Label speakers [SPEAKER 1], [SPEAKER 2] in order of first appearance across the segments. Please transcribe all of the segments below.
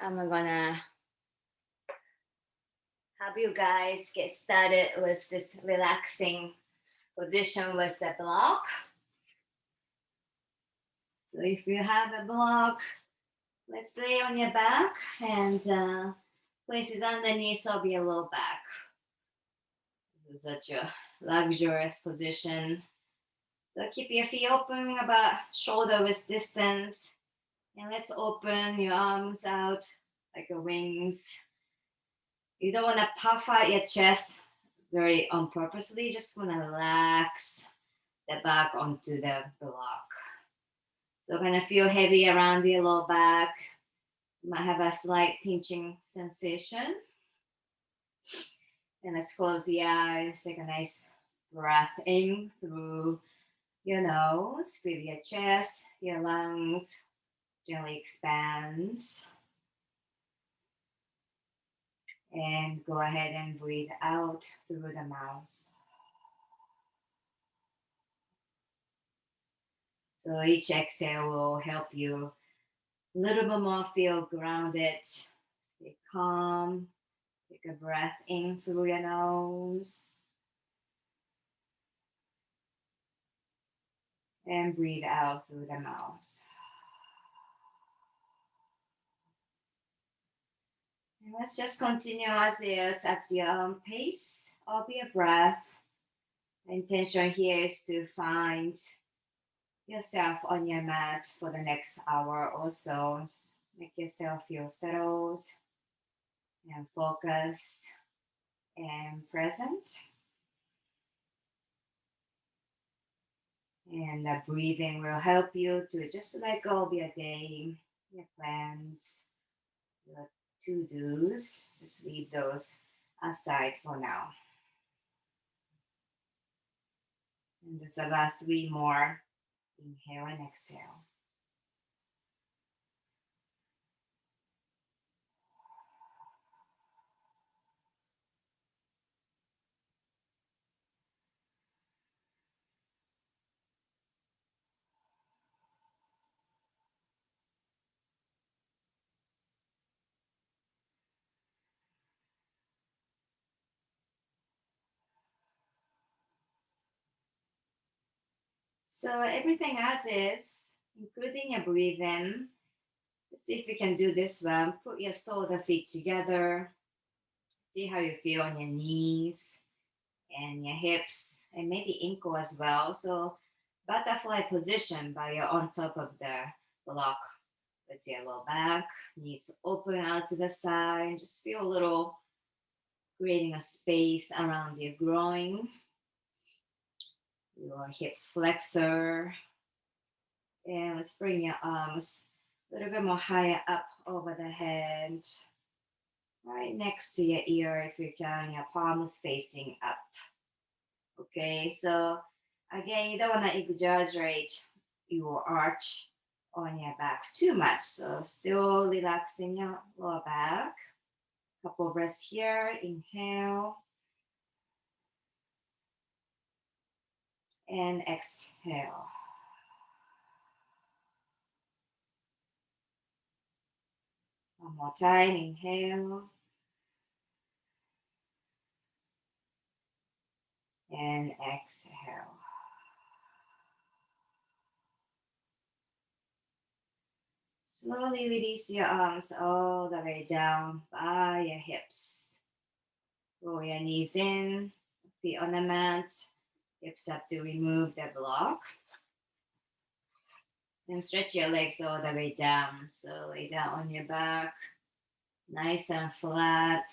[SPEAKER 1] I'm gonna have you guys get started with this relaxing position with the block. So if you have a block, let's lay on your back and place it underneath of your low back. This is such a luxurious position. So keep your feet open about shoulder width distance. And let's open your arms out like a wings. You don't want to puff out your chest very on purposely. Just want to relax the back onto the block. So gonna feel heavy around the low back. You might have a slight pinching sensation. And let's close the eyes. Take a nice breath in through your nose. Feel your chest, your lungs gently expands. And go ahead and breathe out through the mouth. So each exhale will help you a little bit more feel grounded. Stay calm. Take a breath in through your nose. And breathe out through the mouth. And let's just continue as is at your own pace of your breath. The intention here is to find yourself on your mat for the next hour or so. Just make yourself feel settled and focused and present. And the breathing will help you to just let go of your day, your plans, your to-dos. Just leave those aside for now. And just about 3 more. Inhale and exhale. So everything as is, including your breathing. Let's see if you can do this one. Put your shoulder feet together. See how you feel on your knees and your hips and maybe ankle as well. So butterfly position by you're on top of the block with your low back, knees open out to the side. Just feel a little creating a space around your groin, your hip flexor. And let's bring your arms a little bit more higher up over the head, right next to your ear if you can, your palms facing up. Okay, so again, you don't want to exaggerate your arch on your back too much. So still relaxing your lower back. Couple breaths here. Inhale. And exhale. One more time. Inhale. And exhale. Slowly release your arms all the way down by your hips. Roll your knees in, feet on the mat, hips up to remove the block. And stretch your legs all the way down. So lay down on your back, nice and flat.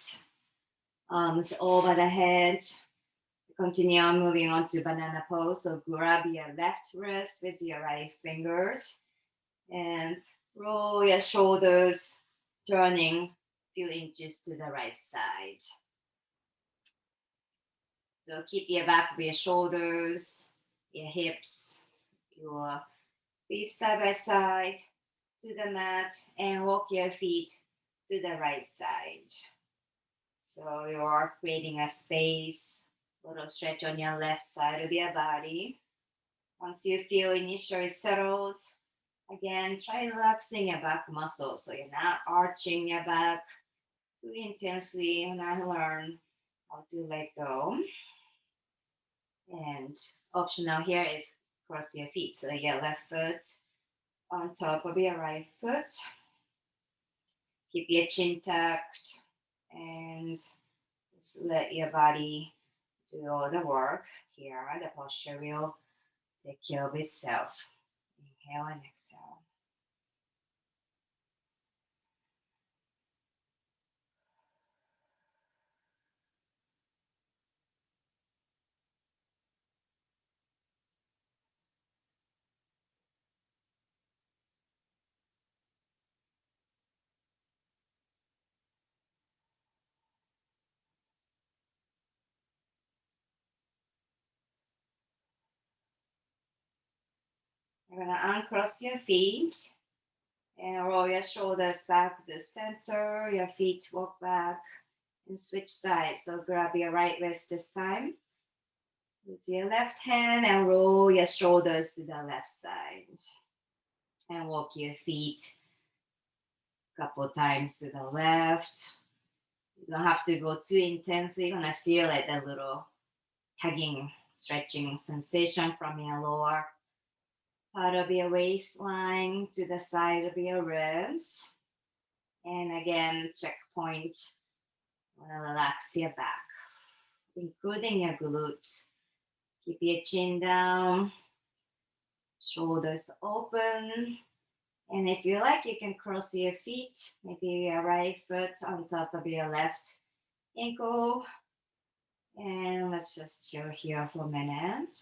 [SPEAKER 1] Arms over the head. Continue on moving on to banana pose. So grab your left wrist with your right fingers and roll your shoulders, turning a few inches to the right side. So keep your back with your shoulders, your hips, your feet side by side to the mat, and walk your feet to the right side. So you're creating a space, little stretch on your left side of your body. Once you feel initially settled, Again, try relaxing your back muscle so you're not arching your back too intensely. And I learn how to let go. And optional here is cross your feet. So your left foot on top of your right foot. Keep your chin tucked and just let your body do all the work. Here, the posture will take care of itself. Inhale and exhale. You're gonna uncross your feet and roll your shoulders back to the center. Your feet walk back and switch sides. So grab your right wrist this time with your left hand and roll your shoulders to the left side. And walk your feet a couple times to the left. You don't have to go too intensely. You're gonna feel it a little tugging, stretching sensation from your lower part of your waistline to the side of your ribs. And again, checkpoint. Wanna relax your back, including your glutes. Keep your chin down, shoulders open. And if you like, you can cross your feet, maybe your right foot on top of your left ankle. And let's just chill here for a minute.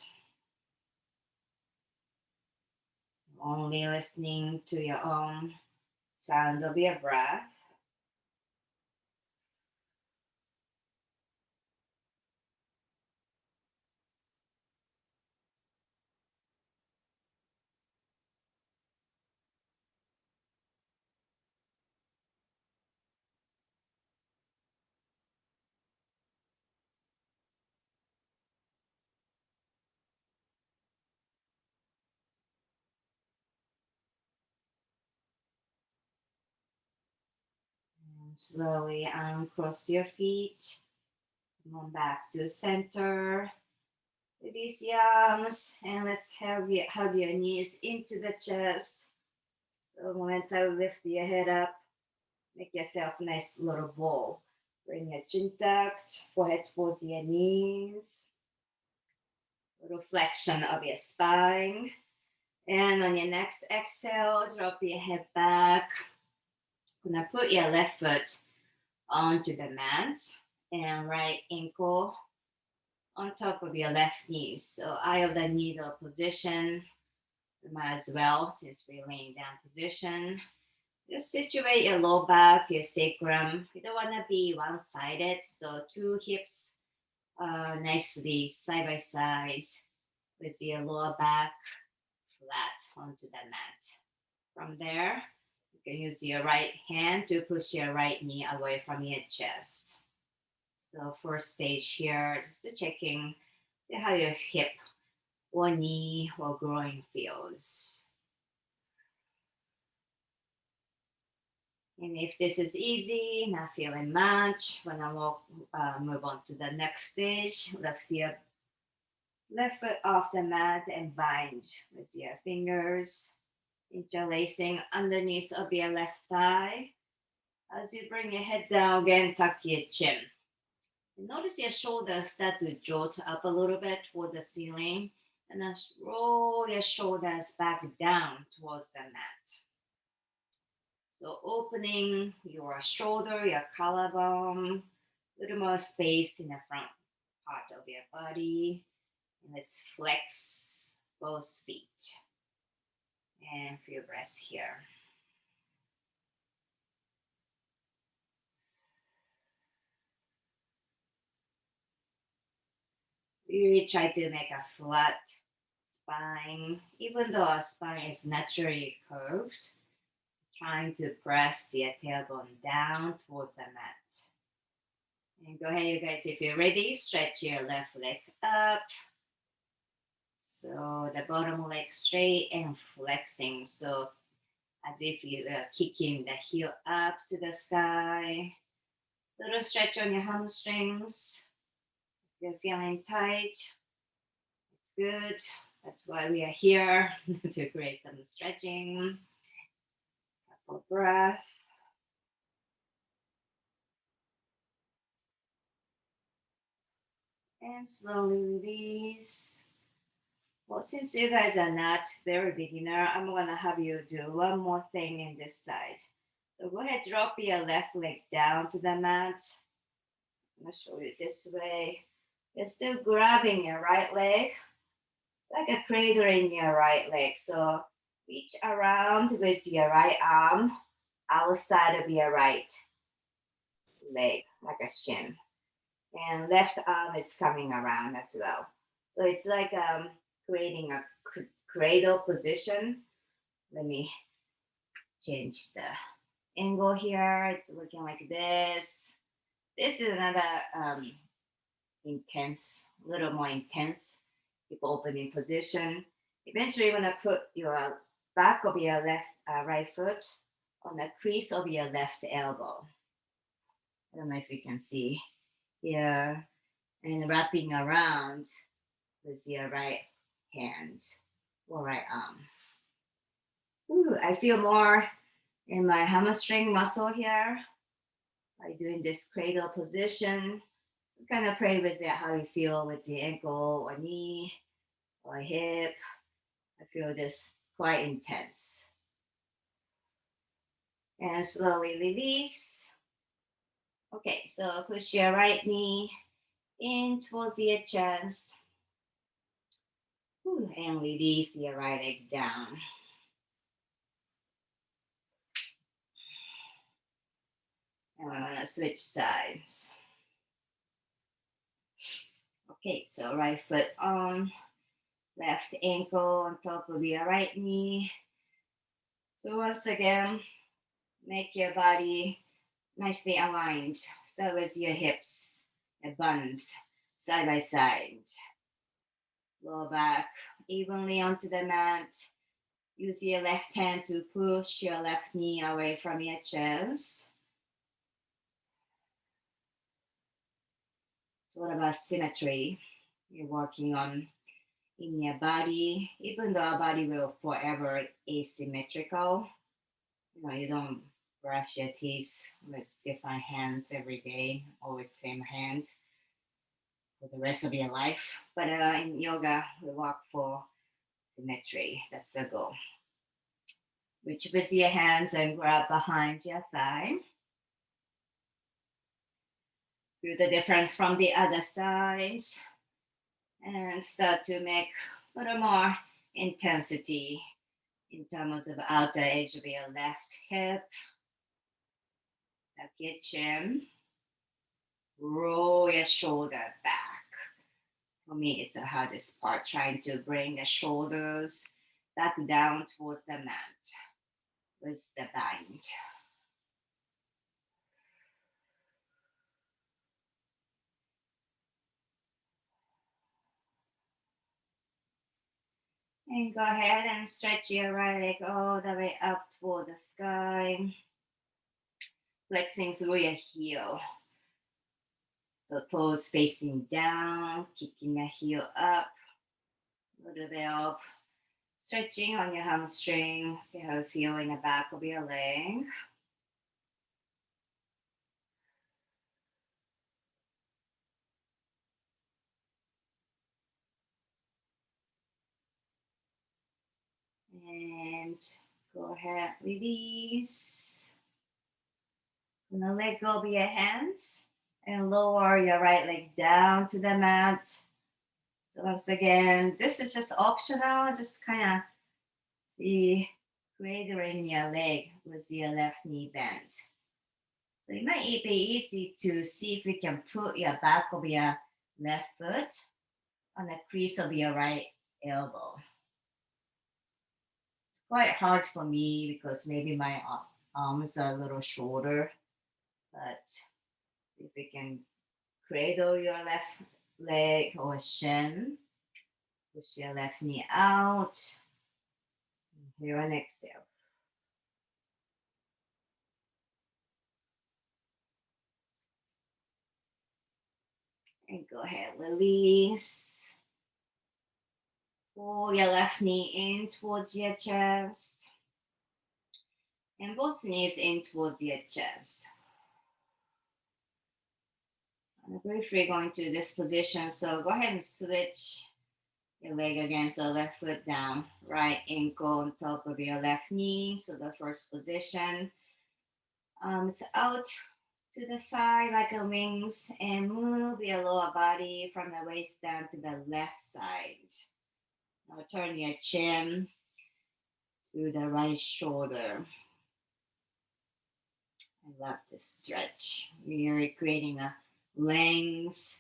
[SPEAKER 1] Only listening to your own sound of your breath. And slowly uncross your feet. Come on back to center. Release your arms and let's hug your knees into the chest. So momentarily lift your head up. Make yourself a nice little bowl. Bring your chin tucked, forehead towards your knees. Little flexion of your spine. And on your next exhale, drop your head back. Gonna put your left foot onto the mat and right ankle on top of your left knee. So eye of the needle position. We might as well, since we're laying down position. Just situate your low back, your sacrum. You don't want to be one-sided, so two hips nicely side by side with your lower back flat onto the mat. From there, you can use your right hand to push your right knee away from your chest. So first stage here, just to checking, see how your hip or knee or groin feels. And if this is easy, not feeling much, when I move on to the next stage, lift your left foot off the mat and bind with your fingers, interlacing underneath of your left thigh. As you bring your head down again, tuck your chin. And notice your shoulders start to jolt up a little bit toward the ceiling, and then roll your shoulders back down towards the mat. So opening your shoulder, your collarbone, a little more space in the front part of your body. And let's flex both feet. And feel breath here. Really try to make a flat spine, even though our spine is naturally curved. Trying to press your tailbone down towards the mat. And go ahead, you guys, if you're ready, stretch your left leg up. So the bottom leg straight and flexing. So as if you are kicking the heel up to the sky. Little stretch on your hamstrings. If you're feeling tight, it's good. That's why we are here to create some stretching. Couple breath. And slowly release. Well, since you guys are not very beginner, I'm gonna have you do one more thing in this side. So go ahead, drop your left leg down to the mat. I'm gonna show you this way. You're still grabbing your right leg, like a cradle in your right leg. So reach around with your right arm outside of your right leg, like a shin. And left arm is coming around as well. So it's like creating a cradle position. Let me change the angle here. It's looking like this. This is another intense, a little more intense hip opening position. Eventually, you're gonna put your back of your right foot on the crease of your left elbow. I don't know if you can see here, and wrapping around with your right hand or right arm. Ooh, I feel more in my hamstring muscle here by doing this cradle position. So kind of play with it how you feel with the ankle or knee or hip. I feel this quite intense. And slowly release. Okay, so push your right knee in towards your chest. Ooh, and release your right leg down. And we're gonna switch sides. Okay, so right foot on, left ankle on top of your right knee. So once again, make your body nicely aligned. Start with your hips and buns side by side. Lower back evenly onto the mat. Use your left hand to push your left knee away from your chest. So what about symmetry? You're working on in your body, even though our body will forever asymmetrical. You don't brush your teeth with different hands every day, always same hand for the rest of your life. But in yoga, we work for symmetry. That's the goal. Reach with your hands and grab behind your thigh. Do the difference from the other side and start to make a little more intensity in terms of outer edge of your left hip. Tuck your chin. Roll your shoulder back. For me, it's the hardest part, trying to bring the shoulders back down towards the mat with the bind. And go ahead and stretch your right leg all the way up toward the sky, flexing through your heel. So toes facing down, kicking the heel up, a little bit of stretching on your hamstring. See how you feel in the back of your leg. And go ahead, release. Gonna let go of your hands and lower your right leg down to the mat. So once again, this is just optional. Just kind of see cradling your leg with your left knee bent. So it might be easy to see if you can put your back of your left foot on the crease of your right elbow. It's quite hard for me because maybe my arms are a little shorter, but if you can cradle your left leg or shin, push your left knee out. Inhale and exhale. And go ahead, release. Pull your left knee in towards your chest. And both knees in towards your chest. I'm briefly going to this position, so go ahead and switch your leg again. So left foot down, right ankle on top of your left knee. So the first position, arms out to the side like a wings, and move your lower body from the waist down to the left side. Now turn your chin to the right shoulder. I love this stretch. We're creating a length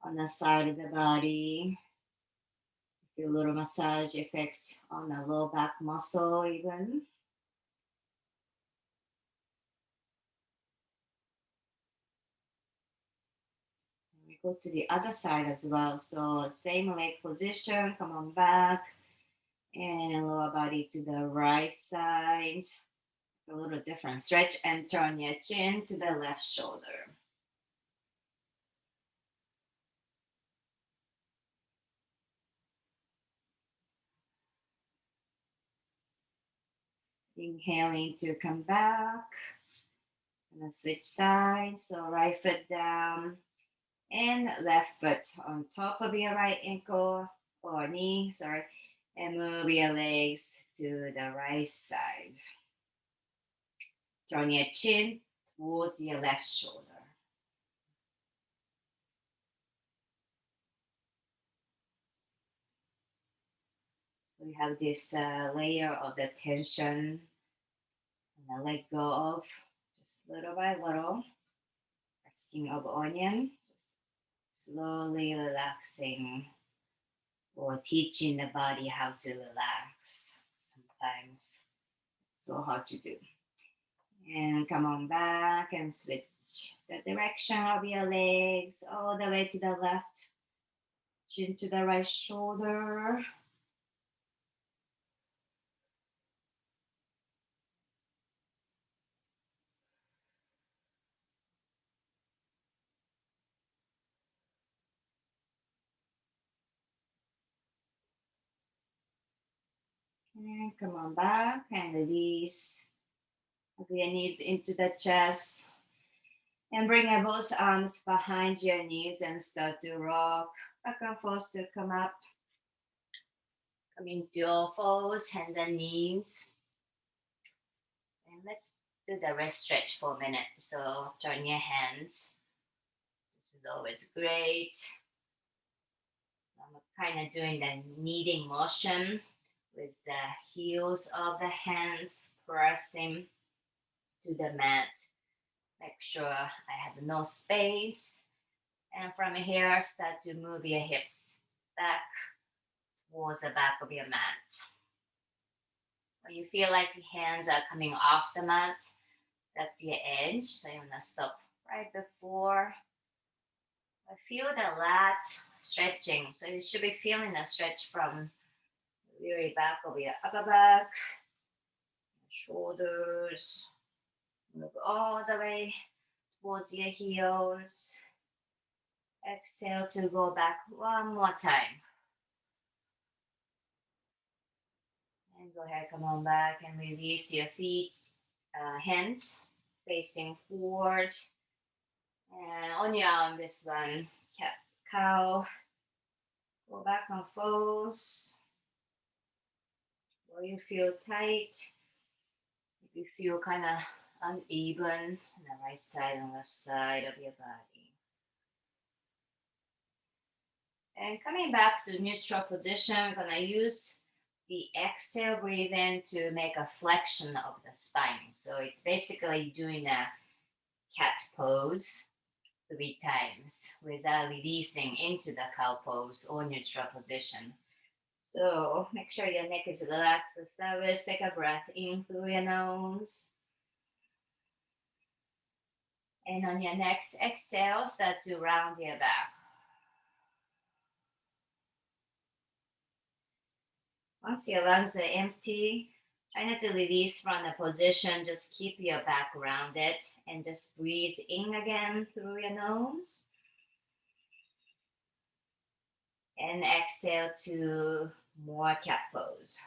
[SPEAKER 1] on the side of the body. Feel a little massage effect on the low back muscle even. And we go to the other side as well. So same leg position, come on back. And lower body to the right side. A little different stretch and turn your chin to the left shoulder. Inhaling to come back. And switch sides. So right foot down and left foot on top of your right ankle or knee, sorry, and move your legs to the right side. Turn your chin towards your left shoulder. So we have this layer of the tension, and I let go of just little by little. Skin of onion, just slowly relaxing or teaching the body how to relax. Sometimes it's so hard to do. And come on back and switch the direction of your legs all the way to the left, chin to the right shoulder. And come on back and release. Hug your knees into the chest. And bring your both arms behind your knees and start to rock back and forth to come up. Coming to all fours, hands and knees. And let's do the wrist stretch for a minute. So turn your hands. This is always great. So I'm kind of doing the kneading motion with the heels of the hands pressing to the mat. Make sure I have no space. And from here, start to move your hips back towards the back of your mat. When you feel like your hands are coming off the mat, that's your edge. So you're gonna stop right before. I feel the lat stretching. So you should be feeling the stretch from the very back of your upper back, shoulders, move all the way towards your heels. Exhale to go back one more time. And go ahead, come on back and release your feet, hands facing forward. And on your arm, this one, cat cow. Go back and forth. Will you feel tight? If you feel kind of uneven on the right side and left side of your body. And coming back to neutral position, we're gonna use the exhale breathe in to make a flexion of the spine. So it's basically doing a cat pose 3 times without releasing into the cow pose or neutral position. So make sure your neck is relaxed to start with. Take a breath in through your nose. And on your next exhale, start to round your back. Once your lungs are empty, try not to release from the position. Just keep your back rounded and just breathe in again through your nose. And exhale to more cat pose.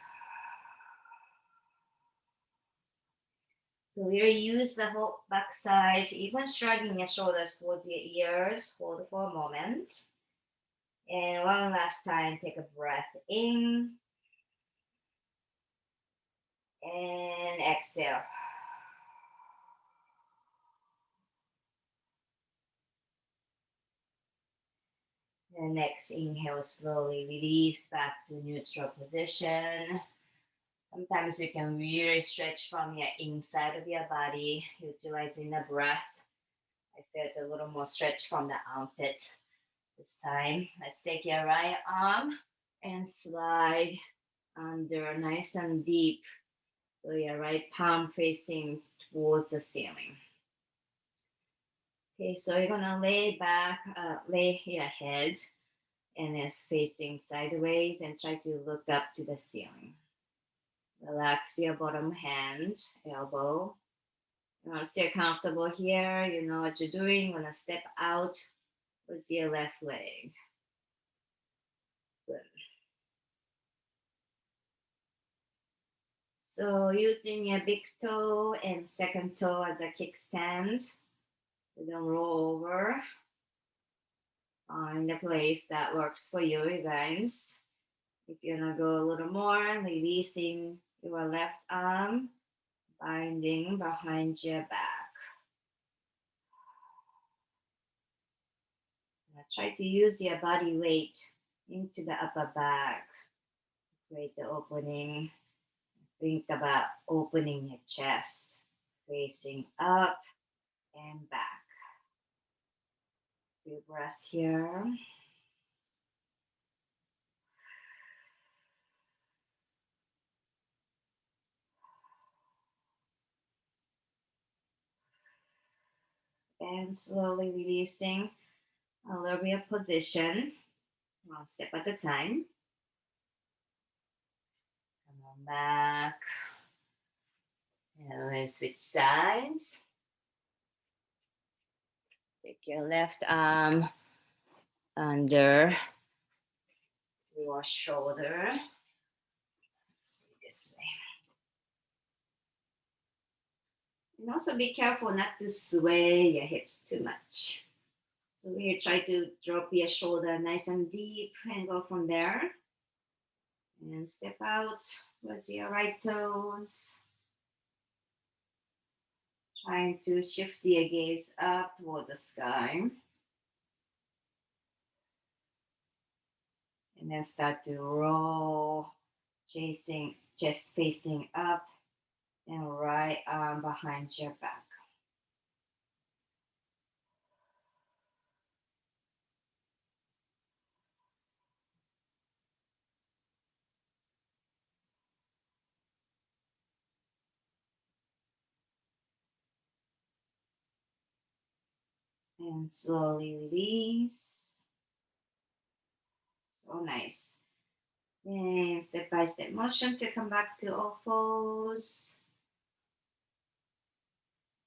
[SPEAKER 1] So we'll use the whole back side, even shrugging your shoulders towards your ears. Hold for a moment. And one last time, take a breath in and exhale. And next inhale, slowly release back to neutral position. Sometimes you can really stretch from your inside of your body, utilizing the breath. I felt a little more stretch from the armpit this time. Let's take your right arm and slide under nice and deep. So your right palm facing towards the ceiling. Okay, so you're gonna lay your head and it's facing sideways and try to look up to the ceiling. Relax your bottom hand, elbow. Stay comfortable here. You know what you're doing. You're gonna step out with your left leg. Good. So using your big toe and second toe as a kickstand. So don't roll over. Find a place that works for you guys. If you're gonna go a little more, releasing your left arm, binding behind your back. Now try to use your body weight into the upper back. Create the opening. Think about opening your chest, facing up and back. Few breaths here. And slowly releasing a little bit of position, one step at a time. Come on back. And we switch sides. Take your left arm under your shoulder. Let's see this way. And also be careful not to sway your hips too much. So we try to drop your shoulder nice and deep and go from there. And step out with your right toes. Trying to shift your gaze up towards the sky. And then start to roll, chasing, chest facing up, and right arm behind your back. And slowly release. So nice. And step by step motion to come back to all fours.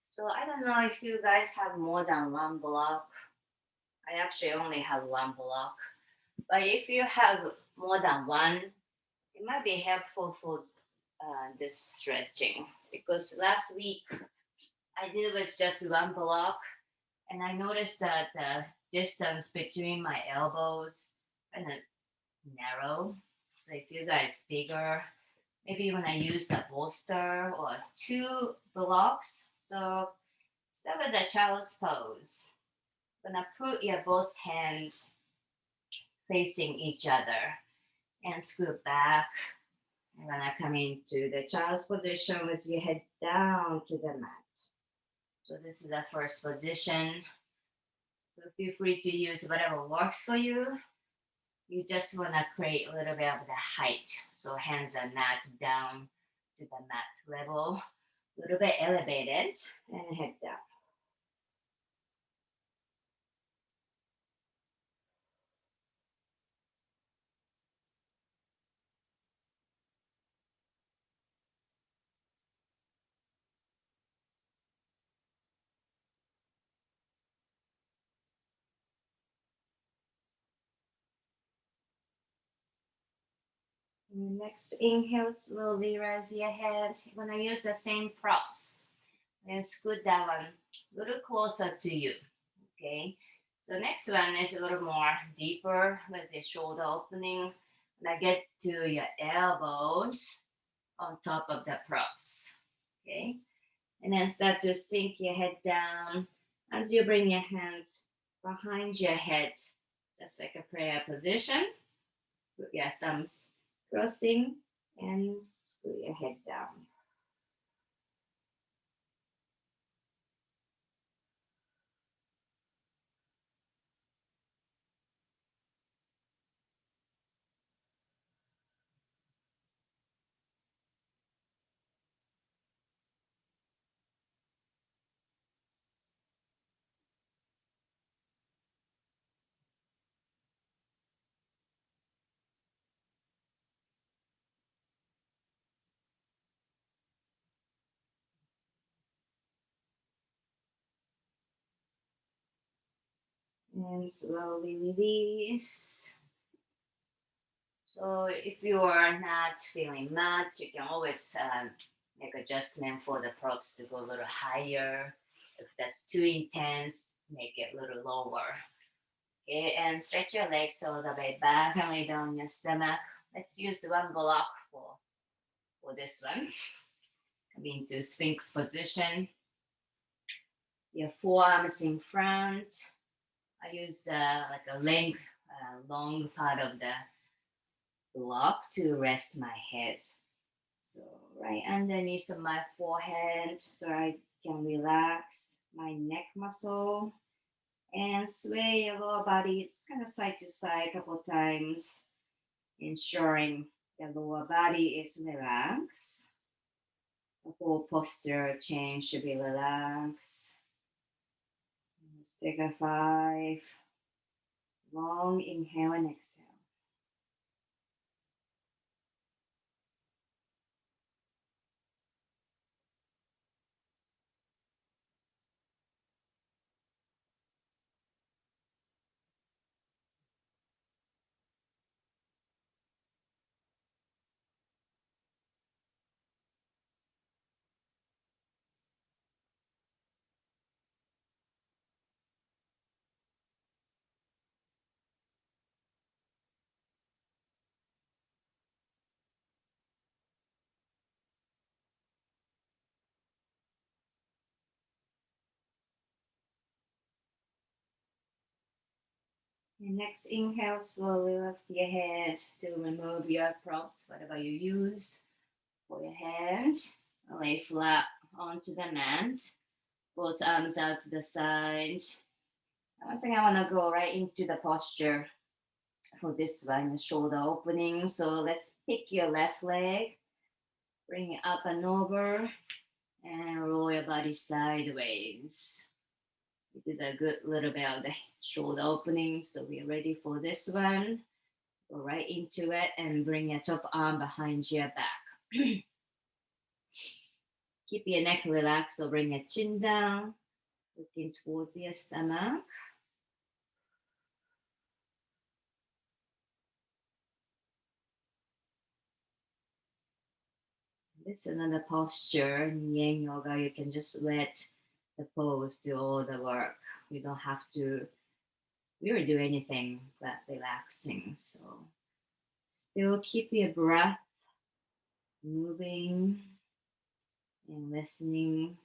[SPEAKER 1] So I don't know if you guys have more than one block. I actually only have one block. But if you have more than one, it might be helpful for this stretching. Because last week I did with just one block, and I noticed that the distance between my elbows kind of narrow. So if you guys bigger, maybe when I use the bolster or two blocks. So start with the child's pose. Gonna put your both hands facing each other and scoot back. I'm gonna come into the child's position with your head down to the mat. So this is the first position. So feel free to use whatever works for you. You just want to create a little bit of the height. So hands are not down to the mat level, a little bit elevated and head down. Next, inhale slowly, raise your head. When I use the same props, and scoot that one a little closer to you. Okay. So next one is a little more deeper with the shoulder opening. And I get to your elbows on top of the props. Okay. And then start to sink your head down as you bring your hands behind your head, just like a prayer position. Put your thumbs crossing and screw your head down. And slowly release. So if you are not feeling much, you can always make adjustment for the props to go a little higher. If that's too intense, make it a little lower. Okay, and stretch your legs all the way back and lay down your stomach. Let's use one block for this one. Come into Sphinx position. Your forearms in front. I use like a long part of the block to rest my head. So right underneath of my forehead, so I can relax my neck muscle and sway your lower body. It's kind of side to side a couple times, ensuring the lower body is relaxed. The whole posture change should be relaxed. Let's take a 5. Long inhale and exhale. And next inhale, slowly lift your head to remove your props, whatever you used for your hands. Lay flat onto the mat. Both arms out to the side. One thing I want to go right into the posture for this one, shoulder opening. So let's pick your left leg, bring it up and over, and roll your body sideways. We did a good little bit of the shoulder opening, so we're ready for this one. Go right into it and bring your top arm behind your back. Keep your neck relaxed, so bring your chin down, looking towards your stomach. This is another posture in Yang Yoga. You can just let the pose do all the work. You don't have to really do anything but relaxing. So still keep your breath moving and listening.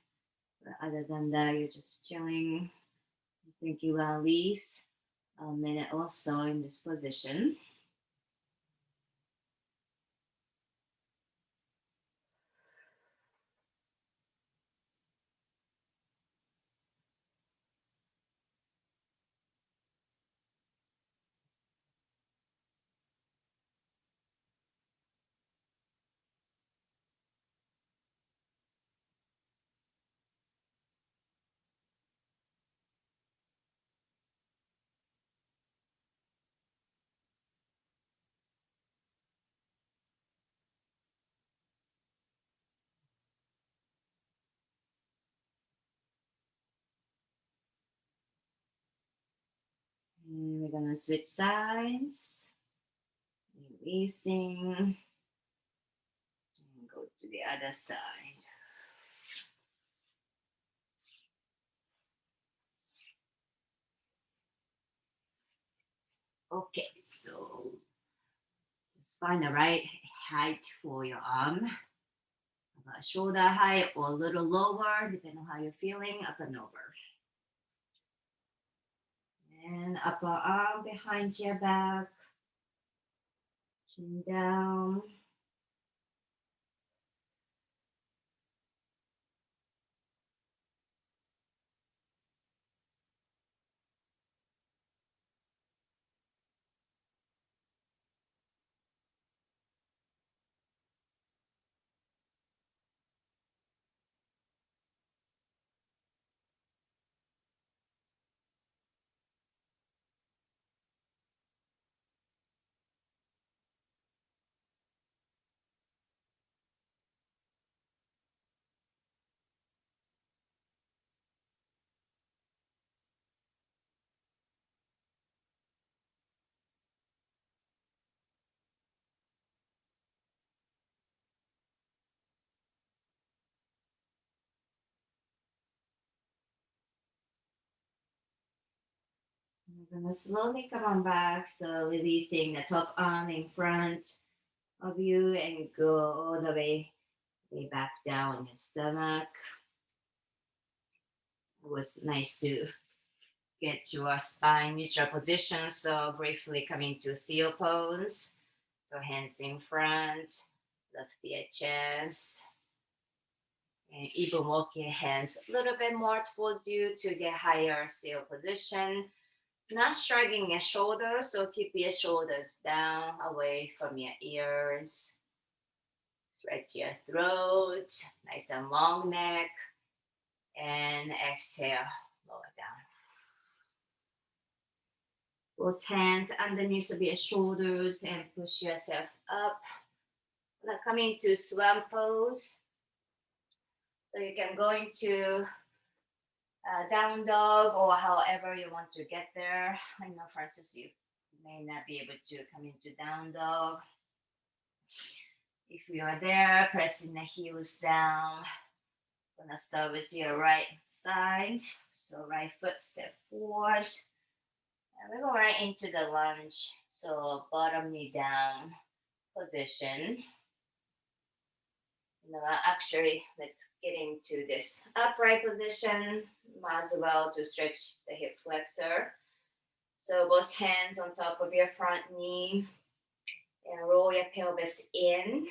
[SPEAKER 1] But other than that, you're just chilling. I think you will at least a minute or so in this position. And we're gonna switch sides. Releasing. to the other side. Okay, so just find the right height for your arm. About shoulder height or a little lower, depending on how you're feeling, up and over. And upper arm behind your back, chin down. We're gonna slowly come on back, so releasing the top arm in front of you and go all the way back down on your stomach. It was nice to get your spine neutral position. So briefly coming to seal pose. So hands in front, lift your chest, and even walk your hands a little bit more towards you to get higher seal position. Not shrugging your shoulders, so keep your shoulders down away from your ears. Stretch your throat, nice and long neck, and exhale, lower down. Both hands underneath of your shoulders and push yourself up. Now coming to swan pose. So you can go into down dog or however you want to get there. I know, Francis, you may not be able to come into down dog. If you are there, pressing the heels down. Gonna start with your right side. So right foot step forward. And we go right into the lunge. So bottom knee down position. Actually, let's get into this upright position. Might as well to stretch the hip flexor. So both hands on top of your front knee and roll your pelvis in.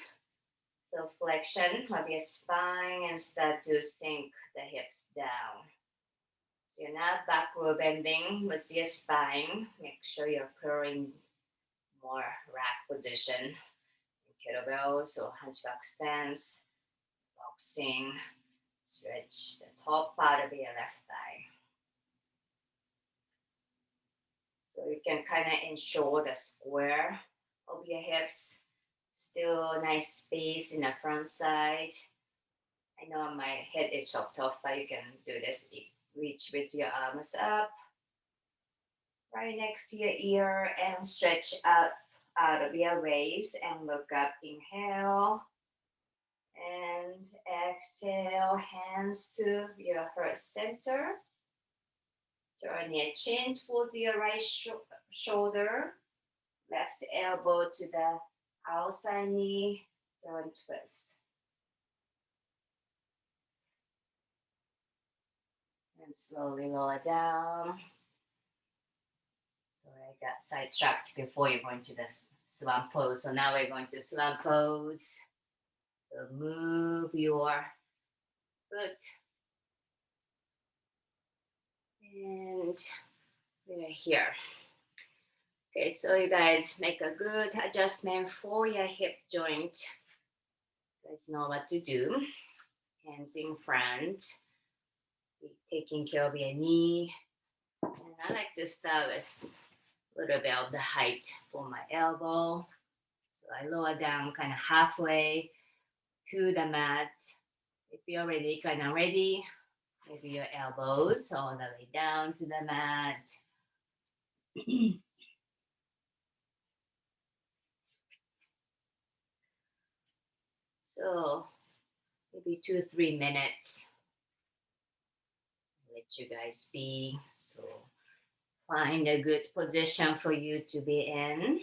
[SPEAKER 1] So flexion of your spine and start to sink the hips down. So you're not backward bending with your spine. Make sure you're curling more rack position. Kettlebells or hunchback stance. Boxing, stretch the top part of your left thigh. So you can kind of ensure the square of your hips. Still nice space in the front side. I know my head is chopped off, but you can do this. Reach with your arms up, right next to your ear, and stretch out of your waist and look up. Inhale. And exhale, hands to your heart center. Turn your chin towards your right shoulder. Left elbow to the outside knee. Turn twist. And slowly lower down. So I got sidetracked before you go into the swan pose. So now we're going to swan pose. So move your foot. And we're here. Okay, so you guys make a good adjustment for your hip joint. You guys know what to do. Hands in front. Taking care of your knee. And I like to start with a little bit of the height for my elbow. So I lower down kind of halfway to the mat. If you're already kind of ready, maybe your elbows all the way down to the mat. So maybe 2-3 minutes. Let you guys be. So find a good position for you to be in.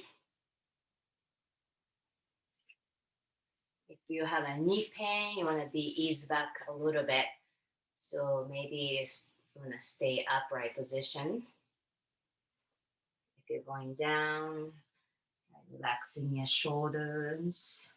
[SPEAKER 1] If you have a knee pain, you want to be eased back a little bit. So maybe you want to stay upright position. If you're going down, relaxing your shoulders.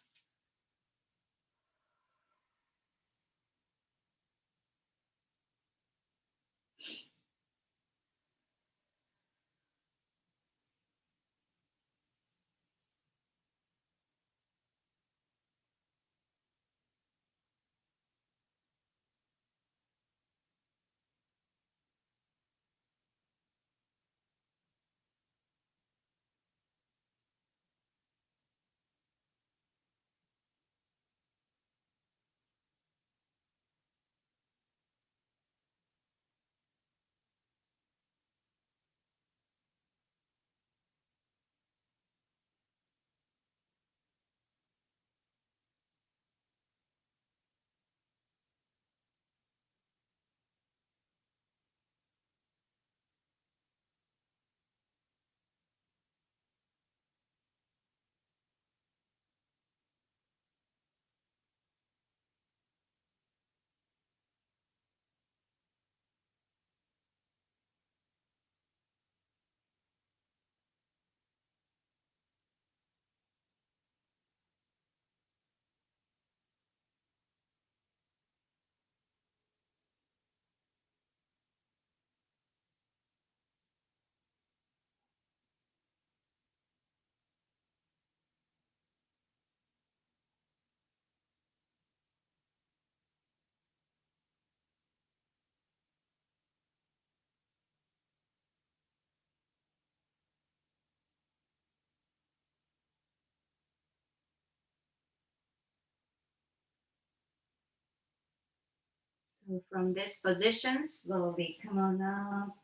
[SPEAKER 1] So from this position, slowly come on up.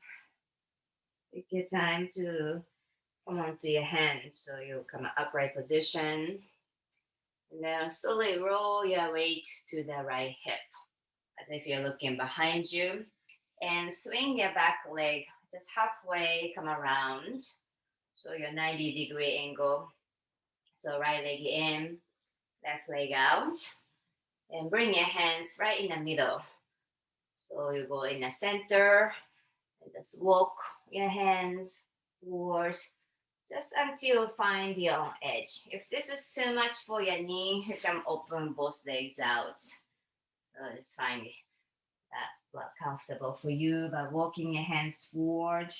[SPEAKER 1] Take your time to come onto your hands. So you come upright position. And then slowly roll your weight to the right hip as if you're looking behind you. And swing your back leg just halfway, come around. So your 90-degree angle. So right leg in, left leg out. And bring your hands right in the middle. So you go in the center and just walk your hands towards just until you find your own edge. If this is too much for your knee, you can open both legs out. So it's fine that comfortable for you by walking your hands forward.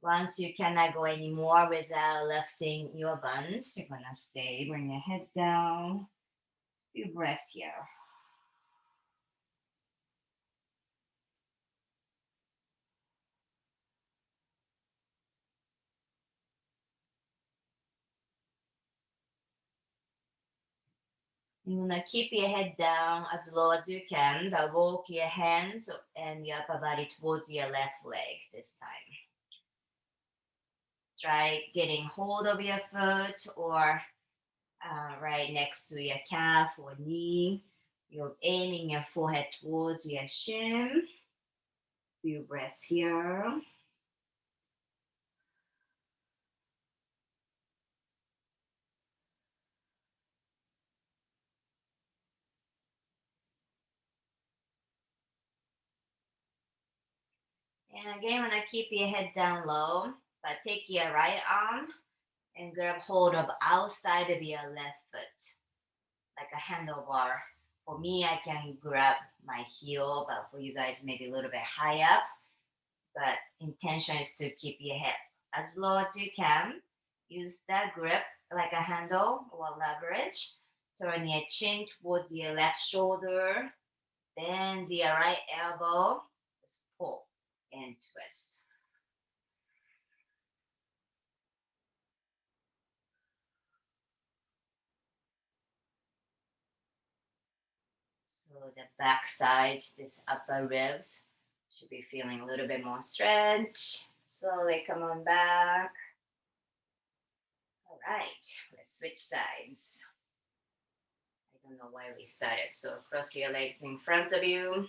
[SPEAKER 1] Once you cannot go anymore without lifting your buns, you're gonna stay. Bring your head down. Few breaths here. You want to keep your head down as low as you can, but walk your hands and your upper body towards your left leg this time. Try getting hold of your foot or right next to your calf or knee. You're aiming your forehead towards your shin. Few breaths here. And again, when I keep your head down low, but take your right arm and grab hold of outside of your left foot, like a handlebar. For me, I can grab my heel, but for you guys, maybe a little bit high up. But intention is to keep your head as low as you can. Use that grip like a handle or leverage. Turn your chin towards your left shoulder. Then the right elbow. Just pull and twist. So the back side, this upper ribs, should be feeling a little bit more stretch. Slowly come on back. All right, let's switch sides. I don't know why we started. So cross your legs in front of you.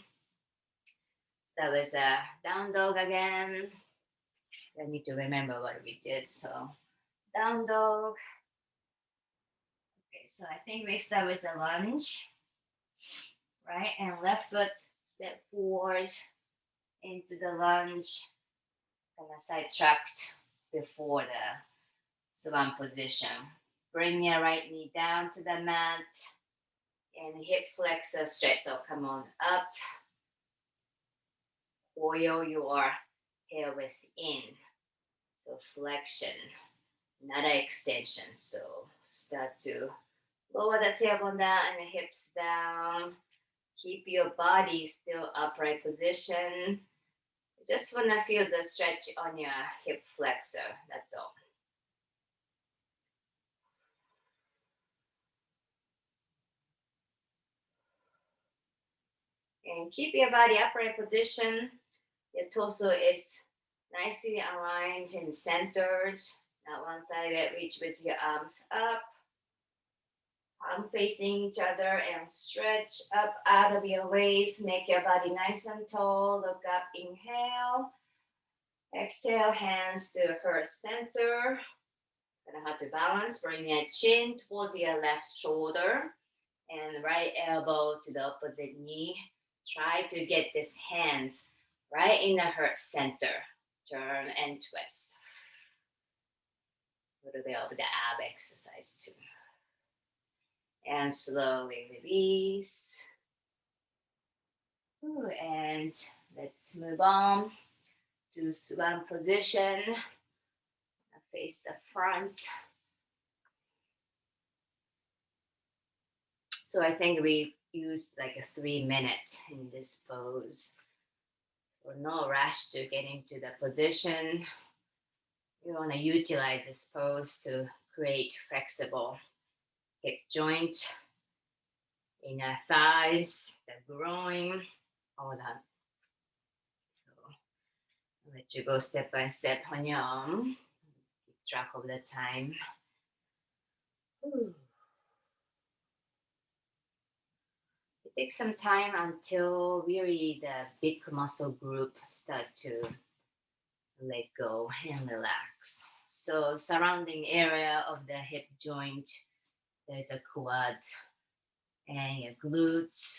[SPEAKER 1] Start with a down dog again. I need to remember what we did. So down dog. Okay, so I think we start with a lunge, right? And left foot step forward into the lunge, kind of sidetracked before the swan position. Bring your right knee down to the mat and hip flexor stretch. So come on up. Coil your pelvis in. So flexion, not an extension. So start to lower the tailbone down and the hips down. Keep your body still upright position. Just want to feel the stretch on your hip flexor. That's all. And keep your body upright position. Your torso is nicely aligned and centered. Not one-sided. Reach with your arms up. Palm facing each other and stretch up out of your waist. Make your body nice and tall. Look up. Inhale. Exhale. Hands to heart center. Gonna have to balance. Bring your chin towards your left shoulder and right elbow to the opposite knee. Try to get this hands right in the heart center. Turn and twist. A little bit of the ab exercise too. And slowly release. Ooh, and let's move on to swan position. Face the front. So I think we used like a 3 minute in this pose. So no rush to get into the position. You want to utilize this pose to create flexible hip joint, inner thighs, the groin, all that. So I'll let you go step by step on your own. Keep track of the time. Ooh. It takes some time until really the big muscle group start to let go and relax. So surrounding area of the hip joint, there's a quads and your glutes.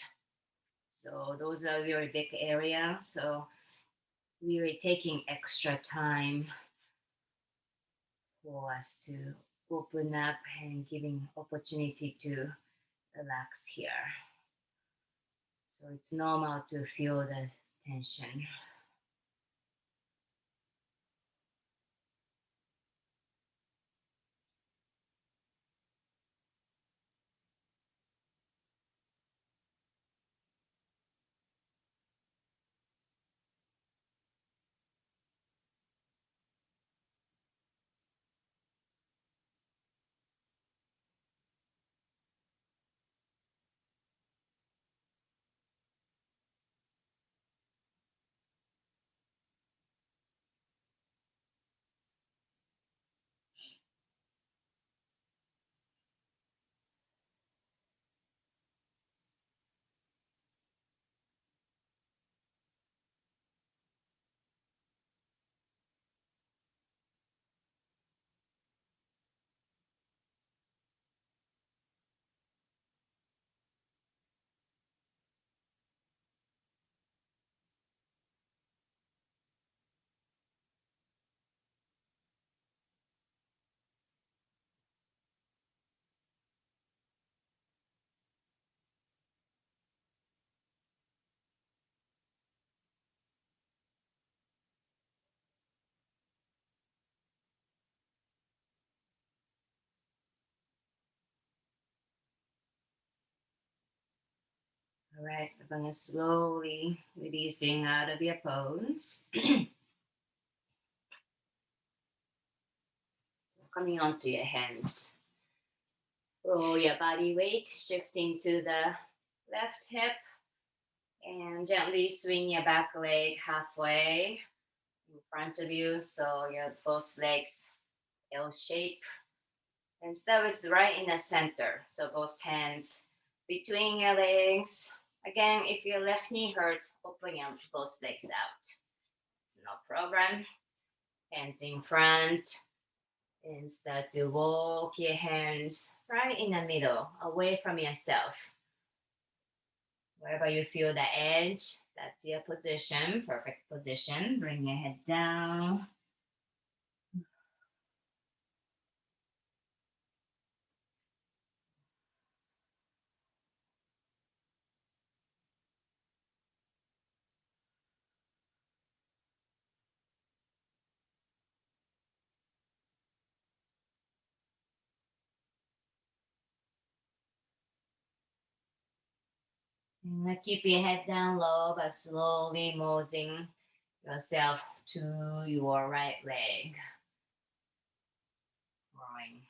[SPEAKER 1] So those are very big area. So really taking extra time for us to open up and giving opportunity to relax here. So it's normal to feel the tension. All right, we're going to slowly releasing out of your pose. So coming onto your hands. Roll your body weight, shifting to the left hip. And gently swing your back leg halfway in front of you. So your both legs L shape. And start with right in the center. So both hands between your legs. Again, if your left knee hurts, open your both legs out. No problem. Hands in front. And start to walk your hands right in the middle, away from yourself. Wherever you feel the edge, that's your position, perfect position. Bring your head down. And keep your head down low, but slowly moving yourself to your right leg. Growing.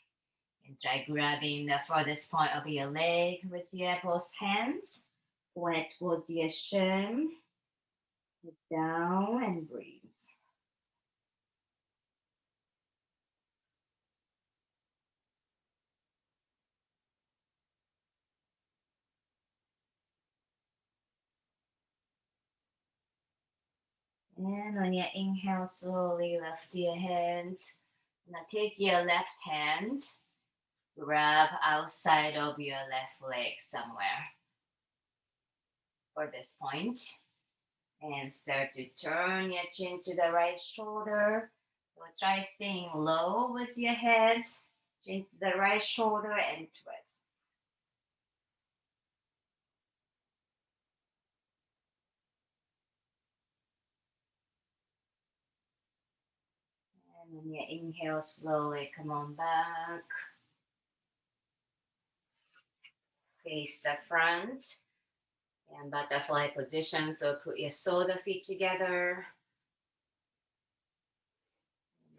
[SPEAKER 1] And try grabbing the farthest point of your leg with your both hands. Point towards your shin. Head down and breathe. And on your inhale, slowly lift your hands. Now take your left hand, grab outside of your left leg somewhere for this point, and start to turn your chin to the right shoulder. So try staying low with your head, chin to the right shoulder, and twist. And on your inhale, slowly come on back. Face the front and butterfly position. So put your shoulder feet together.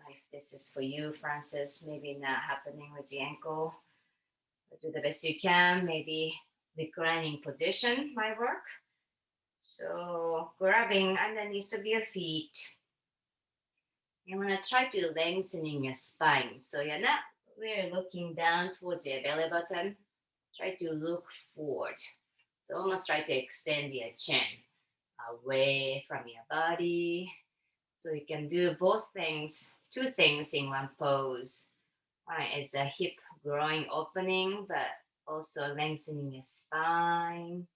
[SPEAKER 1] If this is for you, Francis, maybe not happening with your ankle, but do the best you can. Maybe reclining position might work. So grabbing underneath of your feet. You want to try to lengthening your spine. So you're not really looking down towards your belly button. Try to look forward. So almost try to extend your chin away from your body. So you can do both things, two things in one pose. One is the hip growing opening, but also lengthening your spine.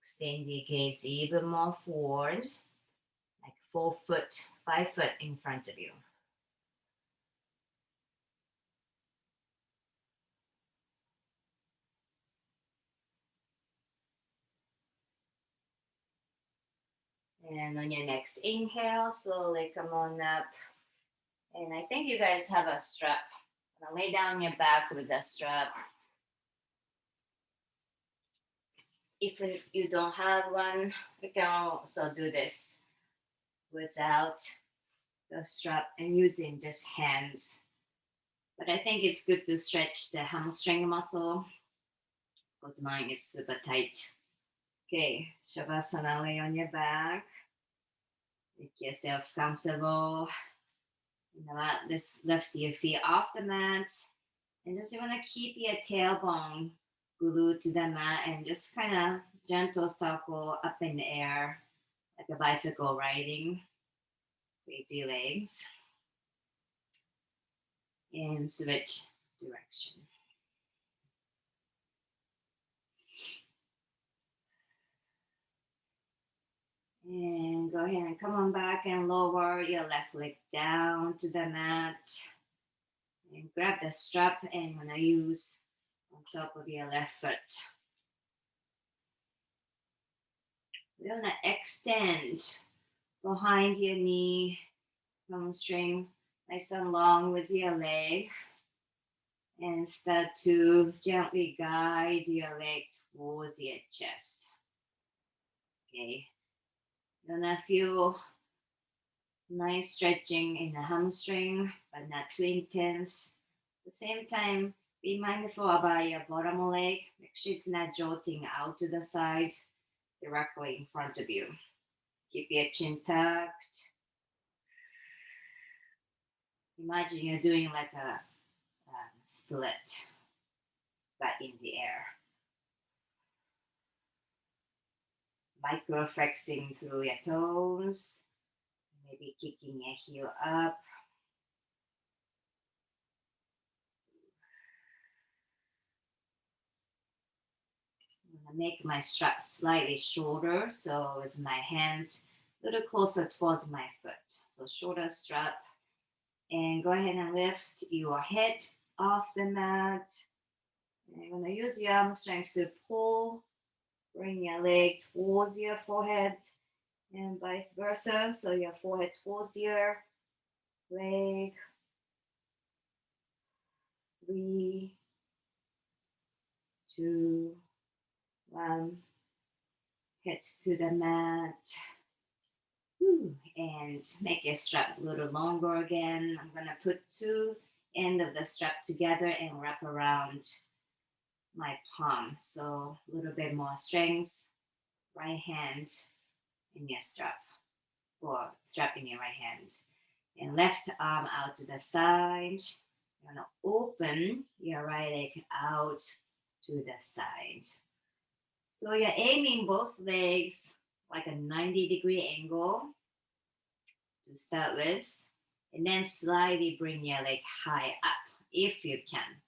[SPEAKER 1] Extend your gaze even more forwards, like 4 foot, 5 foot in front of you. And on your next inhale, slowly come on up. And I think you guys have a strap. Now lay down your back with a strap. If you don't have one, you can also do this without the strap and using just hands. But I think it's good to stretch the hamstring muscle because mine is super tight. Okay, Shavasana, lay on your back. Make yourself comfortable. You know what? Just lift your feet off the mat. And just you want to keep your tailbone glued to the mat and just kind of gentle circle up in the air like a bicycle riding. Crazy legs. And switch direction. And go ahead and come on back and lower your left leg down to the mat. And grab the strap and you're gonna use on top of your left foot. We're gonna extend behind your knee, hamstring nice and long with your leg. And start to gently guide your leg towards your chest. Okay. You're gonna feel nice stretching in the hamstring, but not too intense. At the same time, be mindful about your bottom leg. Make sure it's not jolting out to the side directly in front of you. Keep your chin tucked. Imagine you're doing like a split, but in the air. Micro flexing through your toes, maybe kicking your heel up. I'm gonna make my strap slightly shorter, so with my hands a little closer towards my foot. So shorter strap, and go ahead and lift your head off the mat. And you're gonna use your arm strength to pull, bring your leg towards your forehead, and vice versa. So your forehead towards your leg. 3, 2, 1. Head to the mat. And make your strap a little longer again. I'm gonna put two end of the strap together and wrap around my palm. So a little bit more strength. Right hand in your strap, or strap in your right hand. And left arm out to the side. You're gonna open your right leg out to the side. So you're aiming both legs like a 90-degree angle to start with, and then slightly bring your leg high up if you can.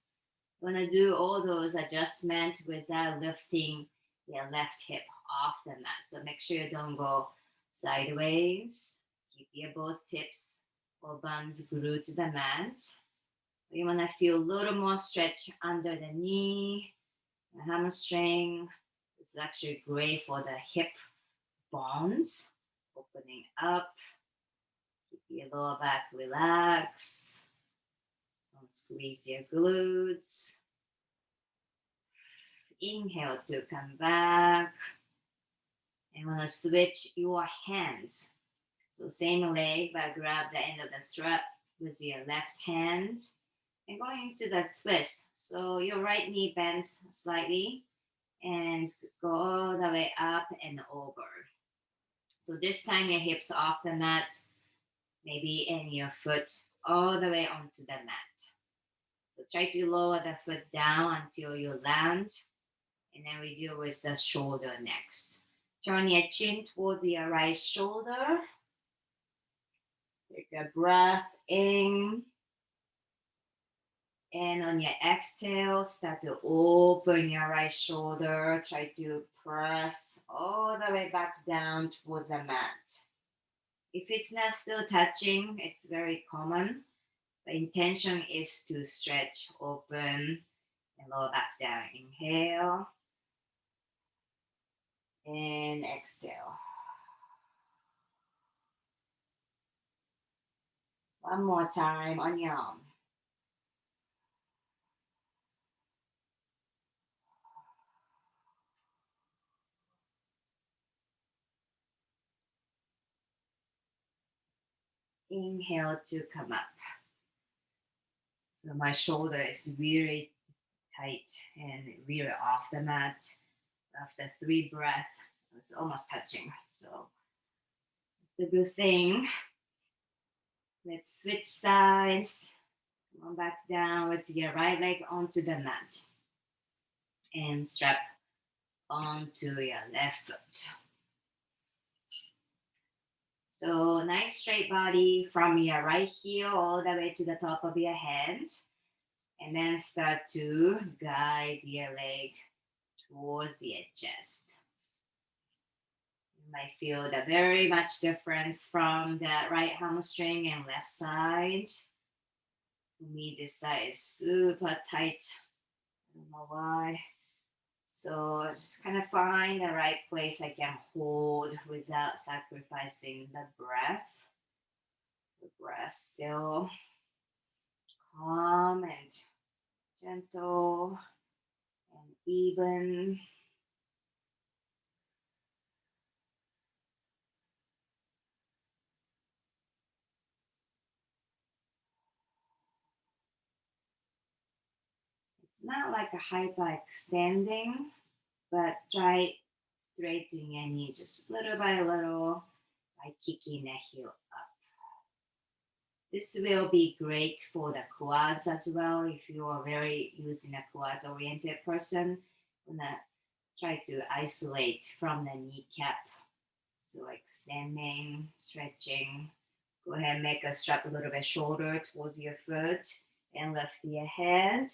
[SPEAKER 1] You want to do all those adjustments without lifting your left hip off the mat. So make sure you don't go sideways. Keep your both hips or buns glued to the mat. You want to feel a little more stretch under the knee, the hamstring. It's actually great for the hip bones, opening up. Keep your lower back relaxed. Don't squeeze your glutes. Inhale to come back. And want to switch your hands. So same leg, but grab the end of the strap with your left hand. And going to the twist. So your right knee bends slightly and go all the way up and over. So this time your hips off the mat, maybe and your foot all the way onto the mat. So try to lower the foot down until you land, and then we deal with the shoulder next. Turn your chin towards your right shoulder. Take a breath in. And on your exhale, start to open your right shoulder. Try to press all the way back down towards the mat. If it's not still touching, it's very common. The intention is to stretch, open, and lower back down. Inhale and exhale. One more time on your own. Inhale to come up. So my shoulder is really tight and really off the mat. After 3 breaths, it's almost touching. So it's a good thing. Let's switch sides. Come on back down with your right leg onto the mat. And strap onto your left foot. So nice straight body from your right heel all the way to the top of your head. And then start to guide your leg towards your chest. You might feel the very much difference from the right hamstring and left side. For me, this side is super tight. I don't know why. So just kind of find the right place I can hold without sacrificing the breath. The breath still calm and gentle and even. It's not like a hyperextending, but try straightening your knee just little by little. by kicking the heel up. This will be great for the quads as well. If you are very using a quads oriented person, gonna try to isolate from the kneecap. So extending, stretching. Go ahead and make a strap a little bit shorter towards your foot and lift your head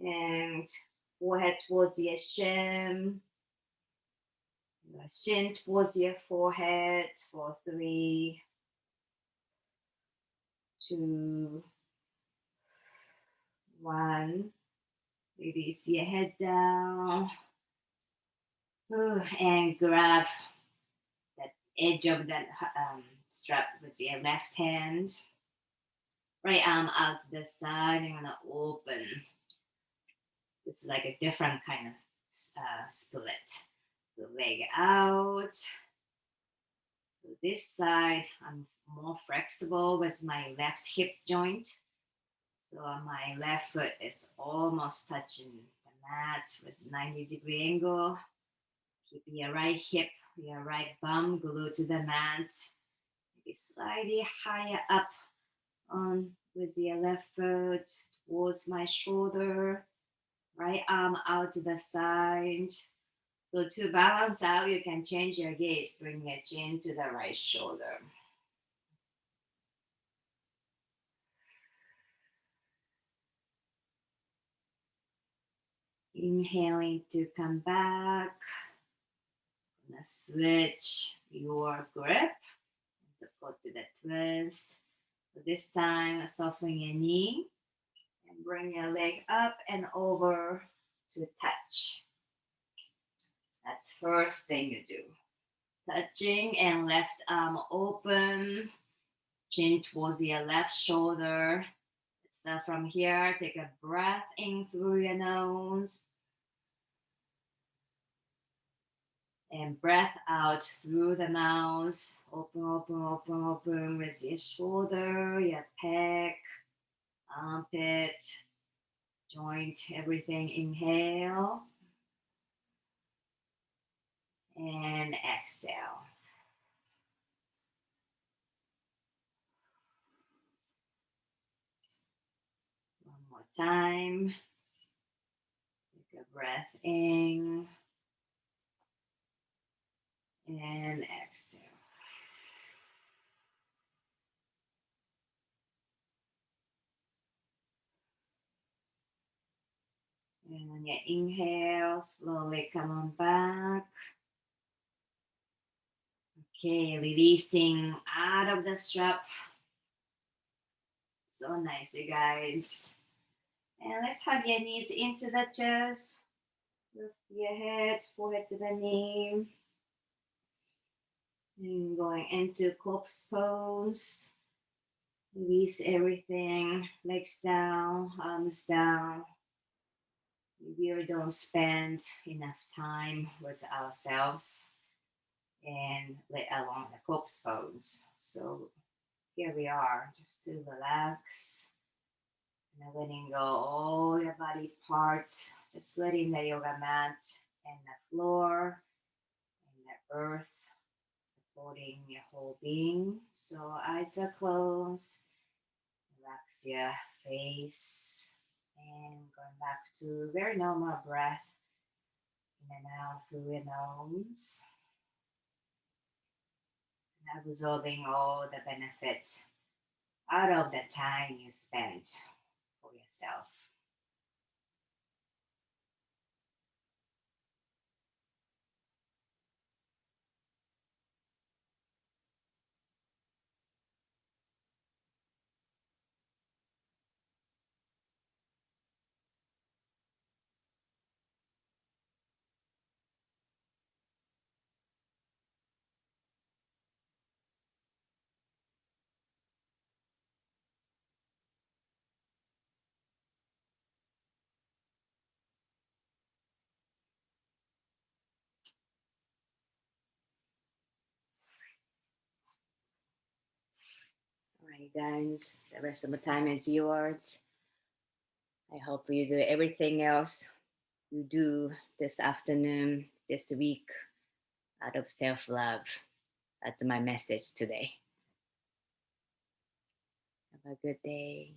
[SPEAKER 1] and forehead towards your shin. Your shin towards your forehead for 3, 2, 1. Release your head down. And grab that edge of that strap with your left hand. Right arm out to the side. I'm gonna open. It's like a different kind of split. The leg out. So this side, I'm more flexible with my left hip joint. So my left foot is almost touching the mat with 90-degree angle. Keep your right hip, your right bum glued to the mat. Maybe slightly higher up on with your left foot towards my shoulder. Right arm out to the side. So to balance out, you can change your gaze. Bring your chin to the right shoulder. Inhaling to come back. Gonna switch your grip. Support to the twist. So this time, soften your knee and bring your leg up and over to touch. That's first thing you do. Touching and left arm open. Chin towards your left shoulder. Let's start from here. Take a breath in through your nose. And breath out through the mouth. Open, open, open, open with your shoulder, your pec, armpit, joint, everything. Inhale. And exhale. One more time. Take a breath in. And exhale. And on your inhale, slowly come on back. Okay, releasing out of the strap. So nice, you guys. And let's hug your knees into the chest. Lift your head, forehead to the knee. And going into corpse pose. Release everything. Legs down, arms down. We really don't spend enough time with ourselves and let alone the corpse pose. So here we are, just to relax and letting go all your body parts, just letting the yoga mat and the floor and the earth supporting your whole being. So eyes are closed, relax your face, and going back to very normal breath in and out through your nose. And absorbing all the benefit out of the time you spent for yourself. All right, guys, the rest of the time is yours. I hope you do everything else you do this afternoon, this week, out of self love. That's my message today. Have a good day.